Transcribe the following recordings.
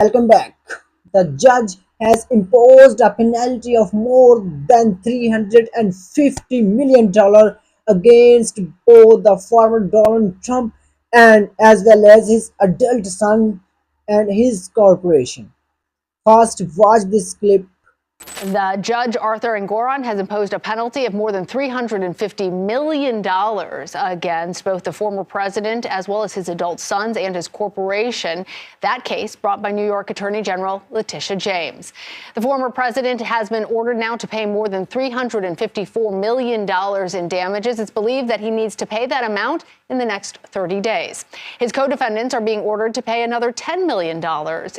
Welcome back. The judge has imposed a penalty of more than $350 million against both the former Donald Trump and as well as his adult son and his corporation. First, watch this clip. The judge, Arthur Engoron, has imposed a penalty of more than $350 million against both the former president as well as his adult sons and his corporation. That case brought by New York Attorney General Letitia James. The former president has been ordered now to pay more than $354 million in damages. It's believed that he needs to pay that amount in the next 30 days. His co-defendants are being ordered to pay another $10 million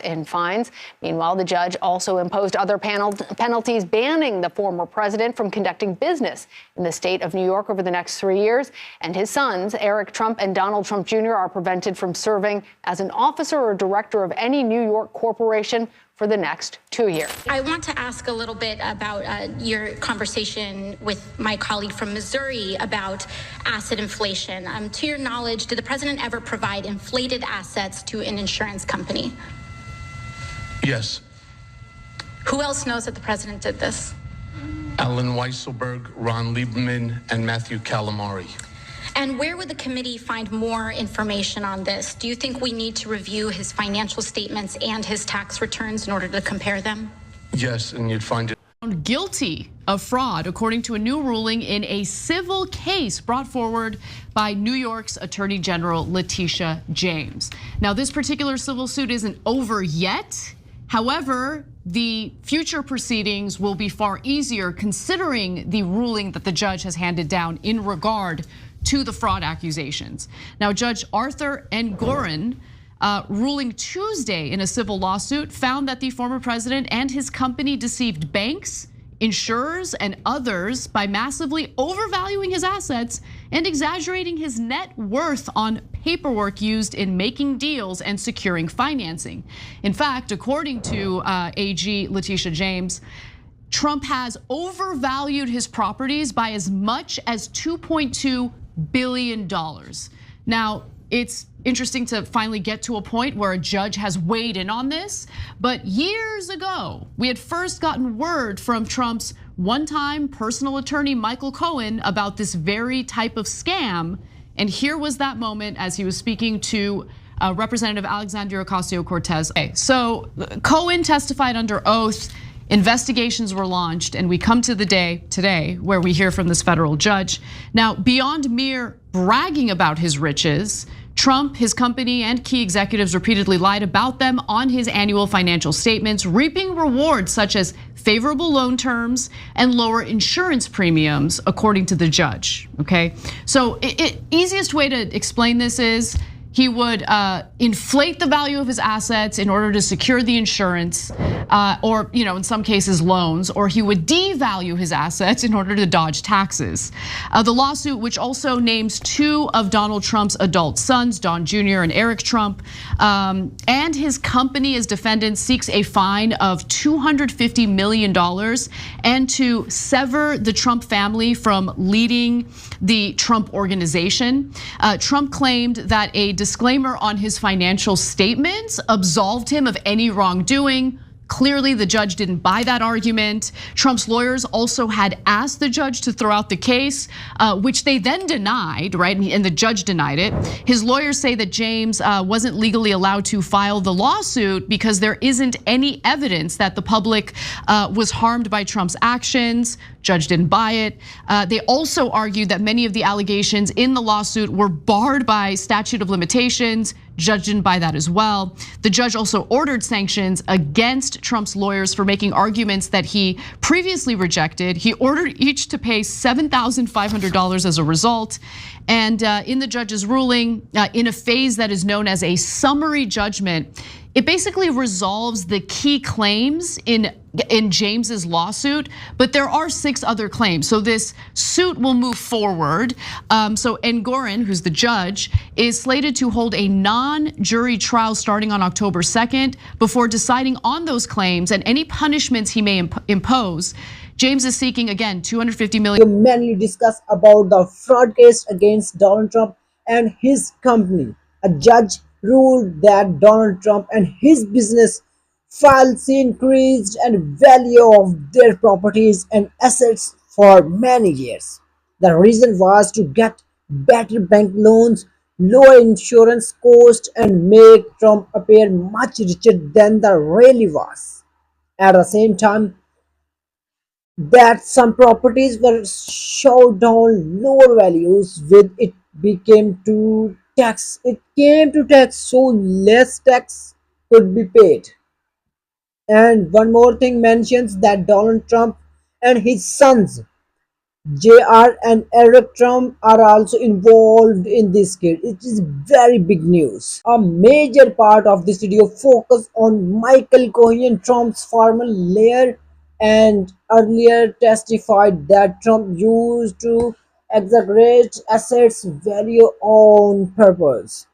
in fines. Meanwhile, the judge also imposed other penalties banning the former president from conducting business in the state of New York over the next 3 years. And his sons, Eric Trump and Donald Trump Jr., are prevented from serving as an officer or director of any New York corporation for the next 2 years. I want to ask a little bit about your conversation with my colleague from Missouri about asset inflation. To your knowledge, did the president ever provide inflated assets to an insurance company? Yes. Who else knows that the president did this? Alan Weisselberg, Ron Lieberman, and Matthew Calamari. And where would the committee find more information on this? Do you think we need to review his financial statements and his tax returns in order to compare them? Yes, and you'd find it. Guilty of fraud, according to a new ruling in a civil case brought forward by New York's Attorney General Letitia James. Now, this particular civil suit isn't over yet. However, the future proceedings will be far easier considering the ruling that the judge has handed down in regard to the fraud accusations. Now, Judge Arthur Engoron, ruling Tuesday in a civil lawsuit, found that the former president and his company deceived banks, insurers, and others by massively overvaluing his assets and exaggerating his net worth on paperwork used in making deals and securing financing. In fact, according to AG Letitia James, Trump has overvalued his properties by as much as $2.2 billion. Now, it's interesting to finally get to a point where a judge has weighed in on this. But years ago, we had first gotten word from Trump's one-time personal attorney, Michael Cohen, about this very type of scam. And here was that moment as he was speaking to Representative Alexandria Ocasio-Cortez. Okay, so Cohen testified under oath. Investigations were launched, and we come to the day today where we hear from this federal judge. Now, beyond mere bragging about his riches, Trump, his company, and key executives repeatedly lied about them on his annual financial statements, reaping rewards such as favorable loan terms and lower insurance premiums, according to the judge. Okay, so easiest way to explain this is he would inflate the value of his assets in order to secure the insurance, or in some cases loans, or he would devalue his assets in order to dodge taxes. The lawsuit, which also names two of Donald Trump's adult sons, Don Jr. and Eric Trump, and his company as defendants, seeks a fine of $250 million and to sever the Trump family from leading the Trump organization. Trump claimed that a disclaimer on his financial statements absolved him of any wrongdoing. Clearly, the judge didn't buy that argument. Trump's lawyers also had asked the judge to throw out the case, which they then denied, right? And the judge denied it. His lawyers say that James wasn't legally allowed to file the lawsuit because there isn't any evidence that the public was harmed by Trump's actions. Judge didn't buy it. They also argued that many of the allegations in the lawsuit were barred by statute of limitations. Judge didn't buy that as well. The judge also ordered sanctions against Trump's lawyers for making arguments that he previously rejected. He ordered each to pay $7,500 as a result. And in the judge's ruling, in a phase that is known as a summary judgment, it basically resolves the key claims in James's lawsuit, but there are 6 other claims. So this suit will move forward. So Engoron, who's the judge, is slated to hold a non-jury trial starting on October 2nd before deciding on those claims and any punishments he may impose. James is seeking, again, $250 million. We mainly discuss about the fraud case against Donald Trump and his company. A judge ruled that Donald Trump and his business falsely increased and value of their properties and assets for many years. The reason was to get better bank loans, lower insurance costs, and make Trump appear much richer than the really was. At the same time, that some properties were showed down lower values with it came to tax, so less tax could be paid. And one more thing mentions that Donald Trump and his sons JR and Eric Trump are also involved in this case. It is very big news. A major part of this video focus on Michael Cohen, Trump's former lawyer, and earlier testified that Trump used to exaggerate assets value on purpose,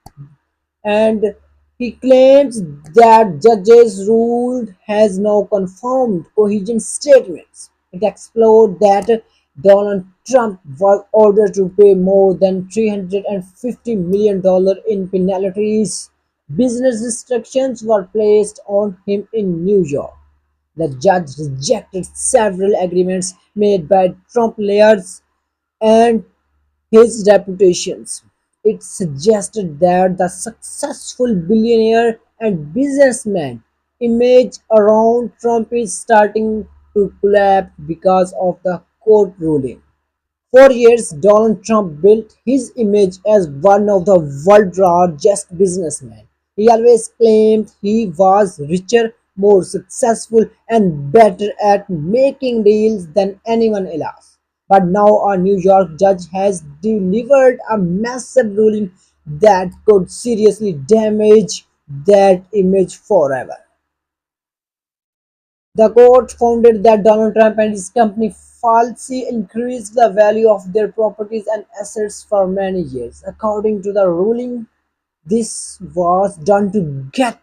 and he claims that judge's rule has now confirmed Cohen's statements. It explored that Donald Trump was ordered to pay more than $350 million in penalties. Business restrictions were placed on him in New York. The judge rejected several agreements made by Trump lawyers and his reputations. It suggested that the successful billionaire and businessman image around Trump is starting to collapse because of the court ruling. For years, Donald Trump built his image as one of the world's largest businessmen. He always claimed he was richer, more successful, and better at making deals than anyone else. But now a New York judge has delivered a massive ruling that could seriously damage that image forever. The court found that Donald Trump and his company falsely increased the value of their properties and assets for many years. According to the ruling, this was done to get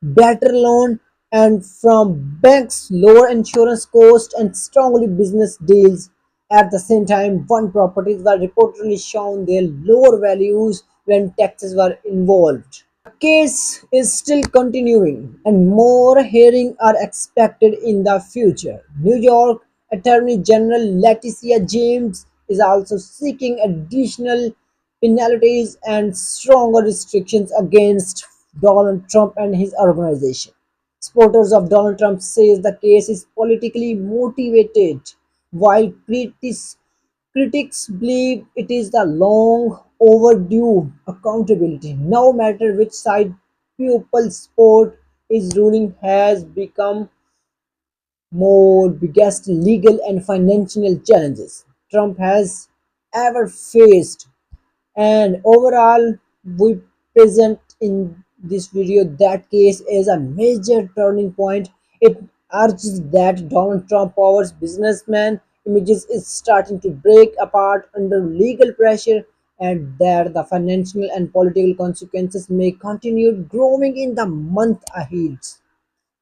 better loan and from banks, lower insurance costs, and strongly business deals. At the same time, one properties were reportedly shown their lower values when taxes were involved. The case is still continuing, and more hearings are expected in the future. New York Attorney General Letitia James is also seeking additional penalties and stronger restrictions against Donald Trump and his organization. Supporters of Donald Trump says the case is politically motivated, while critics believe it is the long overdue accountability. No matter which side people support, his ruling has become more biggest legal and financial challenges Trump has ever faced. And overall, we present in this video that case is a major turning point. It urges that Donald Trump powers businessman images is starting to break apart under legal pressure, and that the financial and political consequences may continue growing in the month ahead.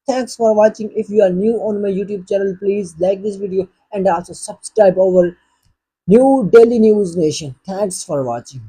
Thanks for watching. If you are new on my YouTube channel, please like this video and also subscribe our new daily news nation. Thanks for watching.